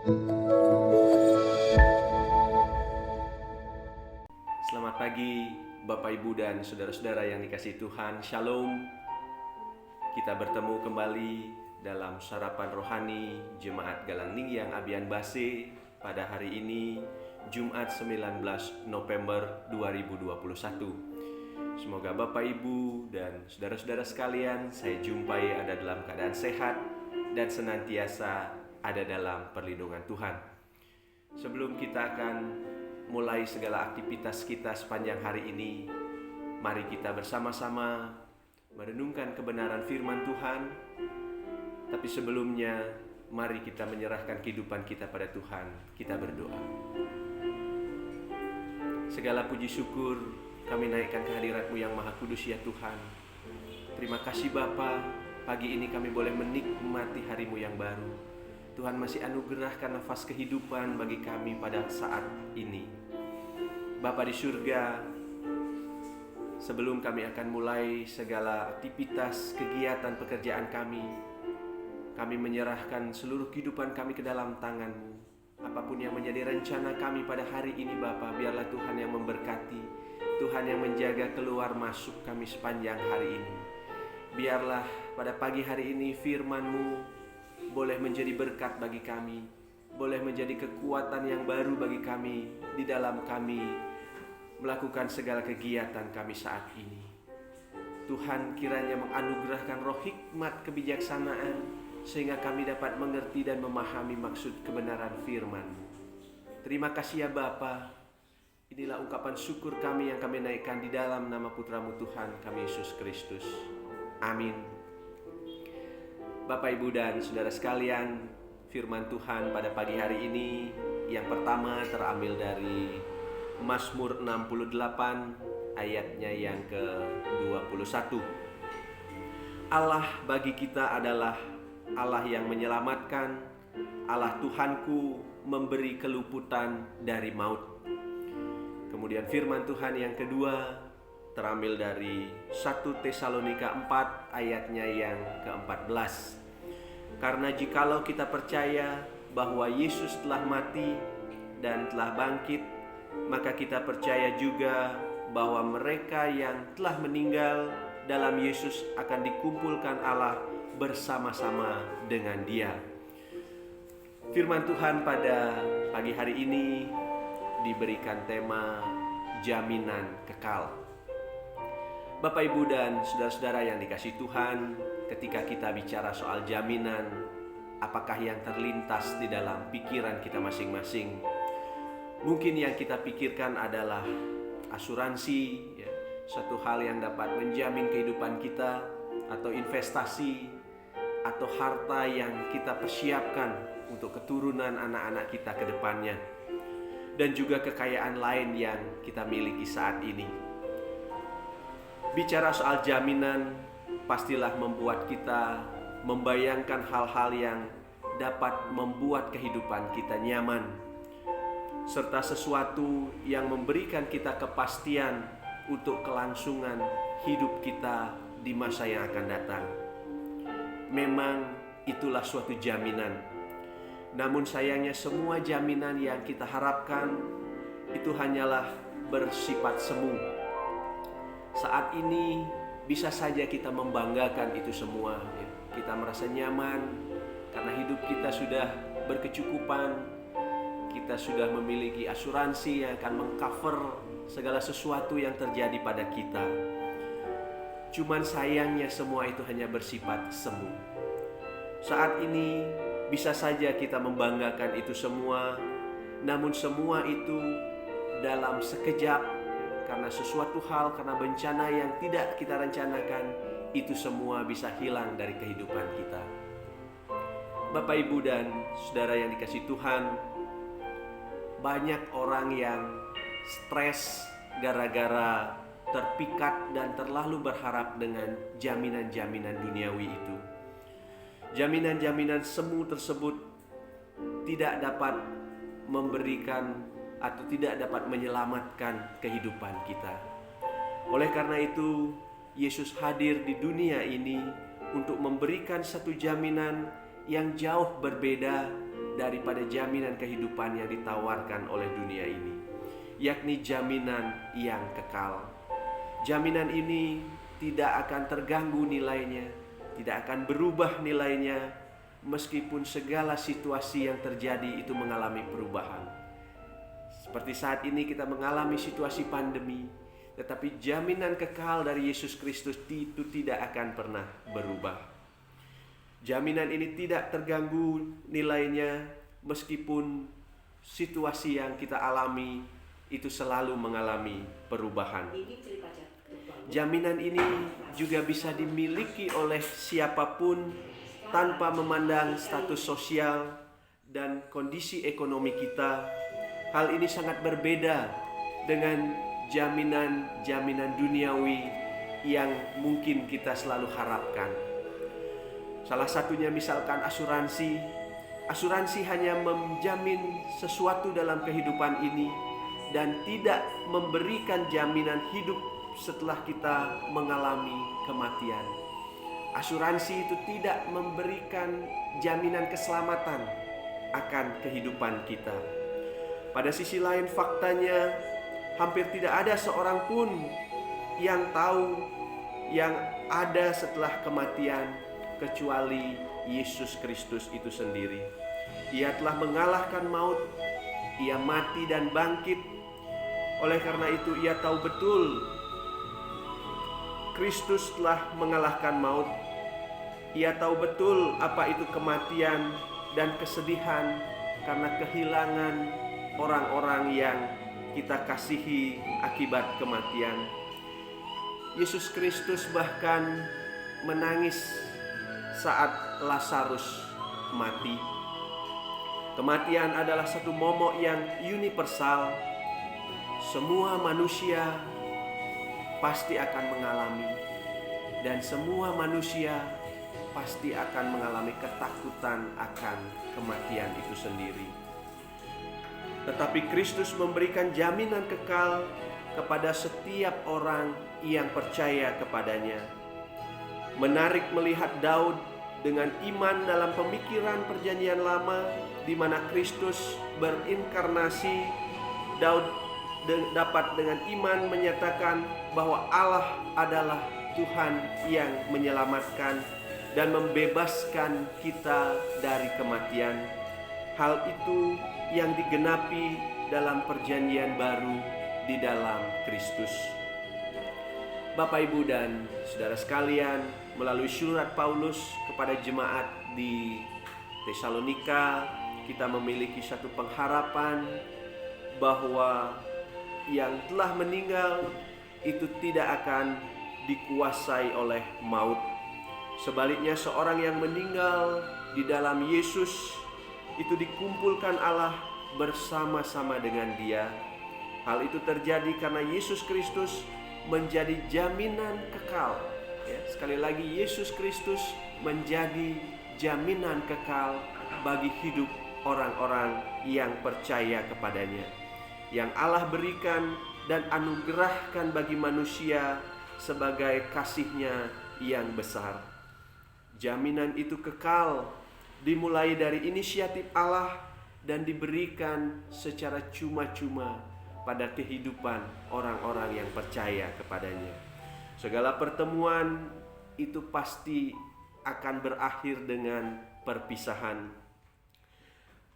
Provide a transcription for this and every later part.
Selamat pagi Bapak Ibu dan saudara-saudara yang dikasihi Tuhan. Shalom. Kita bertemu kembali dalam sarapan rohani Jemaat Galang Ningyang Abian Base pada hari ini Jumat 19 November 2021. Semoga Bapak Ibu dan saudara-saudara sekalian saya jumpai ada dalam keadaan sehat dan senantiasa ada dalam perlindungan Tuhan. Sebelum kita akan mulai segala aktivitas kita sepanjang hari ini, mari kita bersama-sama merenungkan kebenaran firman Tuhan. Tapi sebelumnya, mari kita menyerahkan kehidupan kita pada Tuhan. Kita berdoa. Segala puji syukur kami naikkan kehadirat-Mu yang Maha Kudus ya Tuhan. Terima kasih Bapa, pagi ini kami boleh menikmati hari-Mu yang baru. Tuhan masih anugerahkan nafas kehidupan bagi kami pada saat ini. Bapa di surga, sebelum kami akan mulai segala aktivitas, kegiatan, pekerjaan kami menyerahkan seluruh kehidupan kami ke dalam tangan-Mu. Apapun yang menjadi rencana kami pada hari ini Bapa, biarlah Tuhan yang memberkati, Tuhan yang menjaga keluar masuk kami sepanjang hari ini. Biarlah pada pagi hari ini firman-Mu boleh menjadi berkat bagi kami, boleh menjadi kekuatan yang baru bagi kami di dalam kami melakukan segala kegiatan kami saat ini. Tuhan kiranya menganugerahkan roh hikmat kebijaksanaan sehingga kami dapat mengerti dan memahami maksud kebenaran firman-Mu. Terima kasih ya Bapa. Inilah ungkapan syukur kami yang kami naikkan di dalam nama Putra-Mu Tuhan kami Yesus Kristus. Amin. Bapak, Ibu, dan saudara sekalian, firman Tuhan pada pagi hari ini yang pertama terambil dari Mazmur 68 ayatnya yang ke-21. Allah bagi kita adalah Allah yang menyelamatkan, Allah Tuhanku memberi keluputan dari maut. Kemudian firman Tuhan yang kedua terambil dari 1 Tesalonika 4 ayatnya yang ke-14. Karena jikalau kita percaya bahwa Yesus telah mati dan telah bangkit, maka kita percaya juga bahwa mereka yang telah meninggal dalam Yesus akan dikumpulkan Allah bersama-sama dengan Dia. Firman Tuhan pada pagi hari ini diberikan tema jaminan kekal. Bapak, Ibu, dan saudara-saudara yang dikasihi Tuhan, ketika kita bicara soal jaminan, apakah yang terlintas di dalam pikiran kita masing-masing? Mungkin yang kita pikirkan adalah asuransi, ya, satu hal yang dapat menjamin kehidupan kita, atau investasi, atau harta yang kita persiapkan untuk keturunan anak-anak kita ke depannya, dan juga kekayaan lain yang kita miliki saat ini. Bicara soal jaminan pastilah membuat kita membayangkan hal-hal yang dapat membuat kehidupan kita nyaman, serta sesuatu yang memberikan kita kepastian untuk kelangsungan hidup kita di masa yang akan datang. Memang itulah suatu jaminan. Namun sayangnya semua jaminan yang kita harapkan itu hanyalah bersifat semu. Saat ini bisa saja kita membanggakan itu semua, ya. Kita merasa nyaman karena hidup kita sudah berkecukupan. Kita sudah memiliki asuransi yang akan mengcover segala sesuatu yang terjadi pada kita. Cuman sayangnya semua itu hanya bersifat semu. Saat ini bisa saja kita membanggakan itu semua, namun semua itu dalam sekejap, karena sesuatu hal, karena bencana yang tidak kita rencanakan, itu semua bisa hilang dari kehidupan kita. Bapak, Ibu, dan saudara yang dikasihi Tuhan, banyak orang yang stres gara-gara terpikat dan terlalu berharap dengan jaminan-jaminan duniawi itu. Jaminan-jaminan semu tersebut tidak dapat memberikan atau tidak dapat menyelamatkan kehidupan kita. Oleh karena itu, Yesus hadir di dunia ini untuk memberikan satu jaminan yang jauh berbeda daripada jaminan kehidupan yang ditawarkan oleh dunia ini, yakni jaminan yang kekal. Jaminan ini tidak akan terganggu nilainya, tidak akan berubah nilainya, meskipun segala situasi yang terjadi itu mengalami perubahan. Seperti saat ini kita mengalami situasi pandemi, tetapi jaminan kekal dari Yesus Kristus itu tidak akan pernah berubah. Jaminan ini tidak terganggu nilainya, meskipun situasi yang kita alami itu selalu mengalami perubahan. Jaminan ini juga bisa dimiliki oleh siapapun tanpa memandang status sosial dan kondisi ekonomi kita. Hal ini sangat berbeda dengan jaminan duniawi yang mungkin kita selalu harapkan. Salah satunya misalkan asuransi. Asuransi hanya menjamin sesuatu dalam kehidupan ini dan tidak memberikan jaminan hidup setelah kita mengalami kematian. Asuransi itu tidak memberikan jaminan keselamatan akan kehidupan kita. Pada sisi lain faktanya, hampir tidak ada seorang pun yang tahu yang ada setelah kematian kecuali Yesus Kristus itu sendiri. Ia telah mengalahkan maut, ia mati dan bangkit. Oleh karena itu ia tahu betul Kristus telah mengalahkan maut. Ia tahu betul apa itu kematian dan kesedihan karena kehilangan orang-orang yang kita kasihi akibat kematian. Yesus Kristus bahkan menangis saat Lazarus mati. Kematian adalah satu momok yang universal. Semua manusia pasti akan mengalami, dan semua manusia pasti akan mengalami ketakutan akan kematian itu sendiri. Tetapi Kristus memberikan jaminan kekal kepada setiap orang yang percaya kepadanya. Menarik melihat Daud dengan iman dalam pemikiran perjanjian lama, di mana Kristus berinkarnasi. Daud dapat dengan iman menyatakan bahwa Allah adalah Tuhan yang menyelamatkan dan membebaskan kita dari kematian. Hal itu yang digenapi dalam perjanjian baru di dalam Kristus. Bapak, Ibu, dan saudara sekalian, melalui surat Paulus kepada jemaat di Tesalonika, kita memiliki satu pengharapan bahwa yang telah meninggal itu tidak akan dikuasai oleh maut. Sebaliknya, seorang yang meninggal di dalam Yesus itu dikumpulkan Allah bersama-sama dengan Dia. Hal itu terjadi karena Yesus Kristus menjadi jaminan kekal. Ya, sekali lagi, Yesus Kristus menjadi jaminan kekal bagi hidup orang-orang yang percaya kepadanya, yang Allah berikan dan anugerahkan bagi manusia sebagai kasih-Nya yang besar. Jaminan itu kekal, dimulai dari inisiatif Allah dan diberikan secara cuma-cuma pada kehidupan orang-orang yang percaya kepadanya. Segala pertemuan itu pasti akan berakhir dengan perpisahan.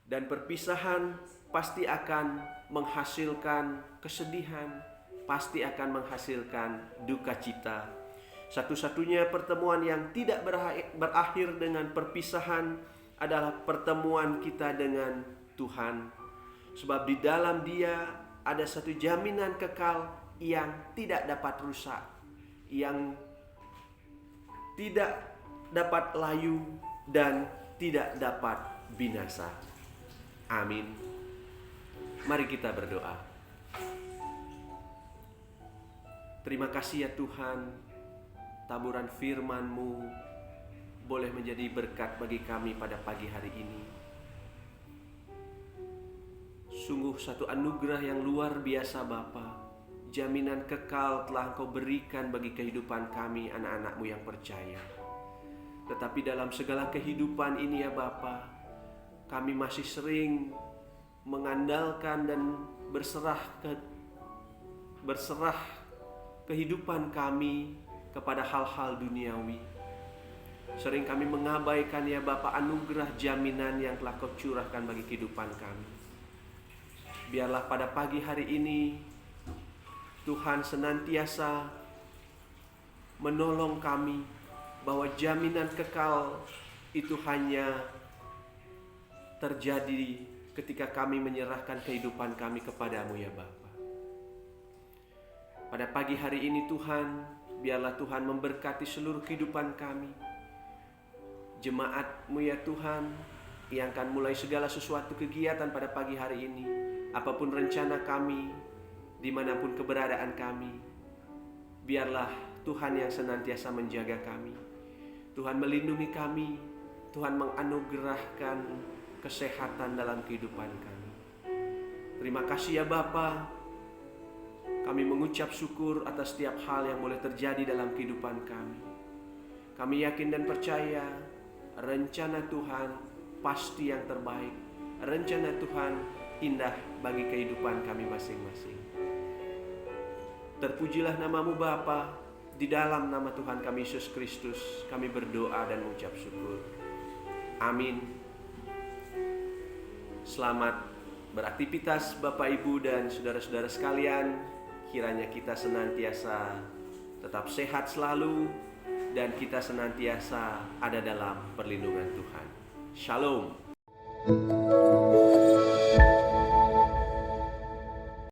Dan perpisahan pasti akan menghasilkan kesedihan, pasti akan menghasilkan duka cita. Satu-satunya pertemuan yang tidak berakhir dengan perpisahan adalah pertemuan kita dengan Tuhan. Sebab di dalam Dia ada satu jaminan kekal yang tidak dapat rusak, yang tidak dapat layu dan tidak dapat binasa. Amin. Mari kita berdoa. Terima kasih ya Tuhan, taburan firman-Mu boleh menjadi berkat bagi kami pada pagi hari ini. Sungguh satu anugerah yang luar biasa Bapa. Jaminan kekal telah Engkau berikan bagi kehidupan kami, anak-anak-Mu yang percaya. Tetapi dalam segala kehidupan ini ya Bapa, kami masih sering mengandalkan dan berserah kehidupan kami kepada hal-hal duniawi. Sering kami mengabaikan ya Bapa anugerah jaminan yang telah Kau curahkan bagi kehidupan kami. Biarlah pada pagi hari ini Tuhan senantiasa menolong kami, bahwa jaminan kekal itu hanya terjadi ketika kami menyerahkan kehidupan kami kepadamu ya Bapa. Pada pagi hari ini Tuhan, biarlah Tuhan memberkati seluruh kehidupan kami. Jemaat-Mu ya Tuhan, yang akan mulai segala sesuatu kegiatan pada pagi hari ini. Apapun rencana kami, dimanapun keberadaan kami, biarlah Tuhan yang senantiasa menjaga kami. Tuhan melindungi kami, Tuhan menganugerahkan kesehatan dalam kehidupan kami. Terima kasih ya Bapa. Kami mengucap syukur atas setiap hal yang boleh terjadi dalam kehidupan kami. Kami yakin dan percaya rencana Tuhan pasti yang terbaik. Rencana Tuhan indah bagi kehidupan kami masing-masing. Terpujilah nama-Mu Bapa. Di dalam nama Tuhan kami Yesus Kristus kami berdoa dan mengucap syukur. Amin. Selamat beraktivitas Bapak Ibu dan saudara-saudara sekalian. Kiranya kita senantiasa tetap sehat selalu dan kita senantiasa ada dalam perlindungan Tuhan. Shalom.